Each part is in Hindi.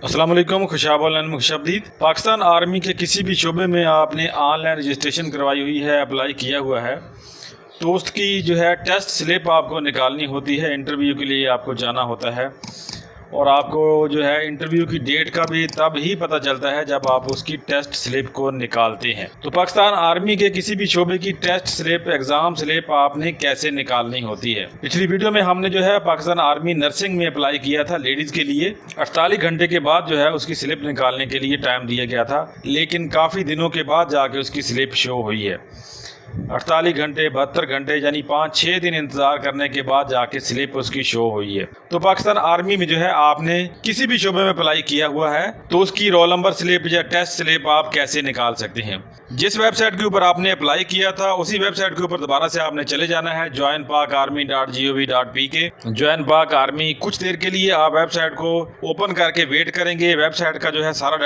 अस्सलाम वालेकुम, खुशाब ऑनलाइन मुखशबदीद। पाकिस्तान आर्मी के किसी भी शोबे में आपने ऑनलाइन रजिस्ट्रेशन करवाई हुई है, अप्लाई किया हुआ है, तो उसकी जो है टेस्ट स्लिप आपको निकालनी होती है। इंटरव्यू के लिए आपको जाना होता है और आपको जो है इंटरव्यू की डेट का भी तब ही पता चलता है जब आप उसकी टेस्ट स्लिप को निकालते हैं। तो पाकिस्तान आर्मी के किसी भी शोबे की टेस्ट स्लिप, एग्ज़ाम स्लिप आपने कैसे निकालनी होती है। पिछली वीडियो में हमने जो है पाकिस्तान आर्मी नर्सिंग में अप्लाई किया था लेडीज़ के लिए। 48 घंटे के बाद जो है उसकी स्लिप निकालने के लिए टाइम दिया गया था, लेकिन काफ़ी दिनों के बाद जाके उसकी स्लिप शो हुई है। 48 घंटे 72 घंटे यानी 5-6 दिन इंतजार करने के बाद जाके स्लिप उसकी शो हुई है। तो पाकिस्तान आर्मी में जो है आपने किसी भी शोबे में अप्लाई किया हुआ है तो उसकी रोल नंबर स्लिप या टेस्ट स्लिप आप कैसे निकाल सकते हैं। जिस वेबसाइट के ऊपर आपने अप्लाई किया था उसी वेबसाइट के ऊपर दोबारा से आपने चले जाना है, joinpakarmy.gov.pk। ज्वाइन पाक आर्मी, कुछ देर के लिए आप वेबसाइट को ओपन करके वेट करेंगे। वेबसाइट का जो है सारा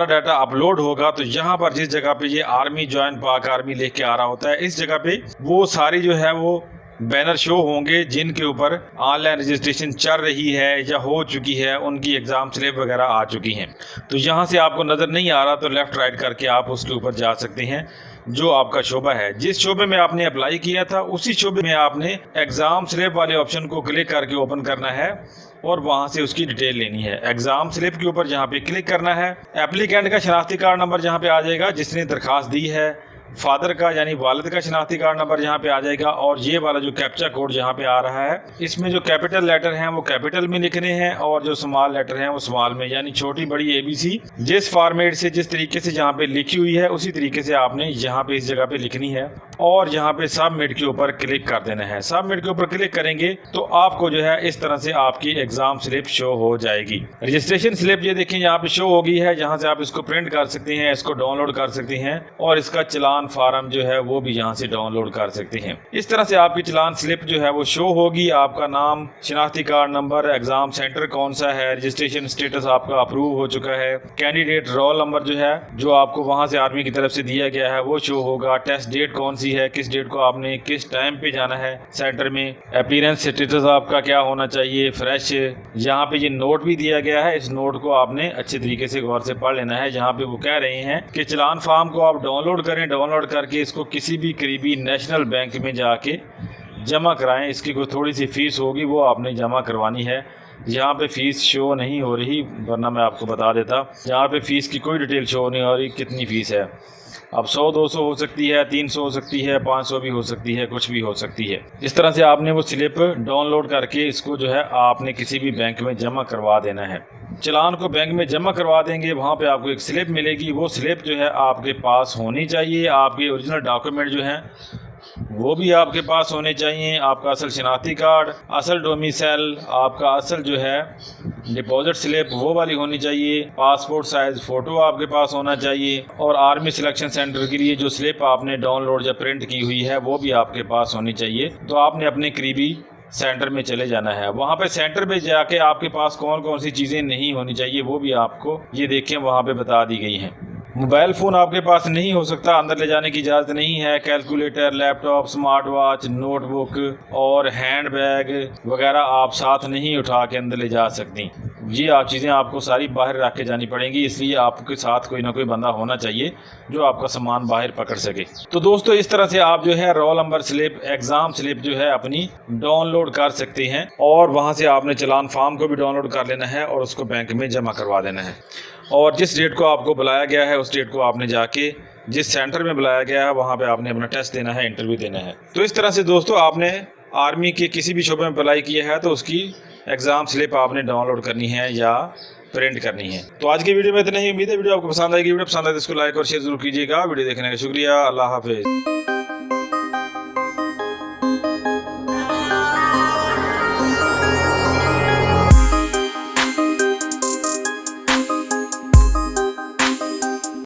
डाटा अपलोड होगा। तो यहाँ पर जिस जगह पे ये आर्मी ज्वाइन पाक आर्मी लेके आ रहा होता है, इस जगह पे वो सारी जो है वो बैनर शो होंगे जिनके ऊपर ऑनलाइन रजिस्ट्रेशन चल रही है या हो चुकी है, उनकी एग्ज़ाम स्लिप वगैरह आ चुकी हैं। तो यहाँ से आपको नज़र नहीं आ रहा तो लेफ़्ट राइट करके आप उसके ऊपर जा सकते हैं। जो आपका शोबा है, जिस शोबे में आपने अप्लाई किया था उसी शोबे में आपने एग्ज़ाम स्लिप वाले ऑप्शन को क्लिक करके ओपन करना है और वहां से उसकी डिटेल लेनी है। एग्ज़ाम स्लिप के ऊपर जहाँ पे क्लिक करना है, एप्लीकेंट का शनाख्ती कार्ड नंबर जहाँ पे आ जाएगा, जिसने दरखास्त दी है, फादर का यानी वालिद का शनाख्ती कार्ड नंबर यहाँ पे आ जाएगा और ये वाला जो कैप्चा कोड जहाँ पे आ रहा है, इसमें जो कैपिटल लेटर हैं वो कैपिटल में लिखने हैं और जो स्मॉल लेटर हैं वो स्मॉल में, यानी छोटी बड़ी ABC जिस फॉर्मेट से जिस तरीके से जहाँ पे लिखी हुई है उसी तरीके से आपने यहाँ पे इस जगह पे लिखनी है और यहाँ पे सबमिट के ऊपर क्लिक कर देना है। सबमिट के ऊपर क्लिक करेंगे तो आपको जो है इस तरह से आपकी एग्जाम स्लिप शो हो जाएगी। रजिस्ट्रेशन स्लिप ये देखें यहाँ पे शो हो गई है। यहाँ से आप इसको प्रिंट कर सकते हैं, इसको डाउनलोड कर सकते हैं और इसका चलान फार्म जो है वो भी यहाँ से डाउनलोड कर सकते हैं। इस तरह से आपकी चलान स्लिप जो है वो शो होगी। आपका नाम, शनाख्ती कार्ड नंबर, एग्जाम सेंटर कौन सा है, रजिस्ट्रेशन स्टेटस आपका अप्रूव हो चुका है, कैंडिडेट रोल नंबर जो है जो आपको वहाँ से आर्मी की तरफ से दिया गया है वो शो होगा, टेस्ट डेट कौन सी है, किस डेट को आपने किस टाइम पे जाना है सेंटर में, अपीयरेंस स्टेटस आपका क्या होना चाहिए, फ्रेश। यहाँ पे ये नोट भी दिया गया है, इस नोट को आपने अच्छे तरीके से गौर से पढ़ लेना है। जहाँ पे वो कह रहे हैं कि चलान फॉर्म को आप डाउनलोड करें, डाउनलोड करके इसको किसी भी करीबी नेशनल बैंक में जाके जमा कराएं। इसकी कोई थोड़ी सी फीस होगी वो आपने जमा करवानी है। यहाँ पे फीस शो नहीं हो रही, वरना मैं आपको बता देता। यहाँ पे फीस की कोई डिटेल शो नहीं हो रही, कितनी फीस है। अब 100-200 हो सकती है, 300 हो सकती है, 500 भी हो सकती है, कुछ भी हो सकती है। इस तरह से आपने वो स्लिप डाउनलोड करके इसको जो है आपने किसी भी बैंक में जमा करवा देना है। चलान को बैंक में जमा करवा देंगे, वहाँ पे आपको एक स्लिप मिलेगी। वो स्लिप जो है आपके पास होनी चाहिए। आपके ओरिजिनल डॉक्यूमेंट जो हैं वो भी आपके पास होने चाहिए। आपका असल शनाख्ती कार्ड, असल डोमिसाइल, आपका असल जो है डिपॉजिट स्लिप वो वाली होनी चाहिए, पासपोर्ट साइज फ़ोटो आपके पास होना चाहिए और आर्मी सिलेक्शन सेंटर के लिए जो स्लिप आपने डाउनलोड या प्रिंट की हुई है वो भी आपके पास होनी चाहिए। तो आपने अपने करीबी सेंटर में चले जाना है। वहाँ पे सेंटर पे जाके आपके पास कौन कौन सी चीज़ें नहीं होनी चाहिए वो भी आपको ये देखें वहाँ पे बता दी गई हैं। मोबाइल फ़ोन आपके पास नहीं हो सकता, अंदर ले जाने की इजाज़त नहीं है। Calculator, laptop, smart watch, notebook और हैंड बैग वगैरह आप साथ नहीं उठा के अंदर ले जा सकती। ये आप चीज़ें आपको सारी बाहर रख के जानी पड़ेंगी, इसलिए आपके साथ कोई ना कोई बंदा होना चाहिए जो आपका सामान बाहर पकड़ सके। तो दोस्तों इस तरह से आप जो है roll number slip, exam slip जो है अपनी डाउनलोड कर सकते हैं और वहाँ से आपने चलान फॉर्म को भी डाउनलोड कर लेना है और उसको बैंक में जमा करवा देना है। और जिस डेट को आपको बुलाया गया है उस डेट को आपने जाके जिस सेंटर में बुलाया गया है वहाँ पे आपने अपना टेस्ट देना है, इंटरव्यू देना है। तो इस तरह से दोस्तों आपने आर्मी के किसी भी शोबे में अप्लाई किया है तो उसकी एग्ज़ाम स्लिप आपने डाउनलोड करनी है या प्रिंट करनी है। तो आज की वीडियो में इतना ही। उम्मीद है वीडियो आपको पसंद आएगी। वीडियो पसंद आए तो इसको लाइक और शेयर जरूर कीजिएगा। वीडियो देखने का शुक्रिया। अल्लाह हाफिज़।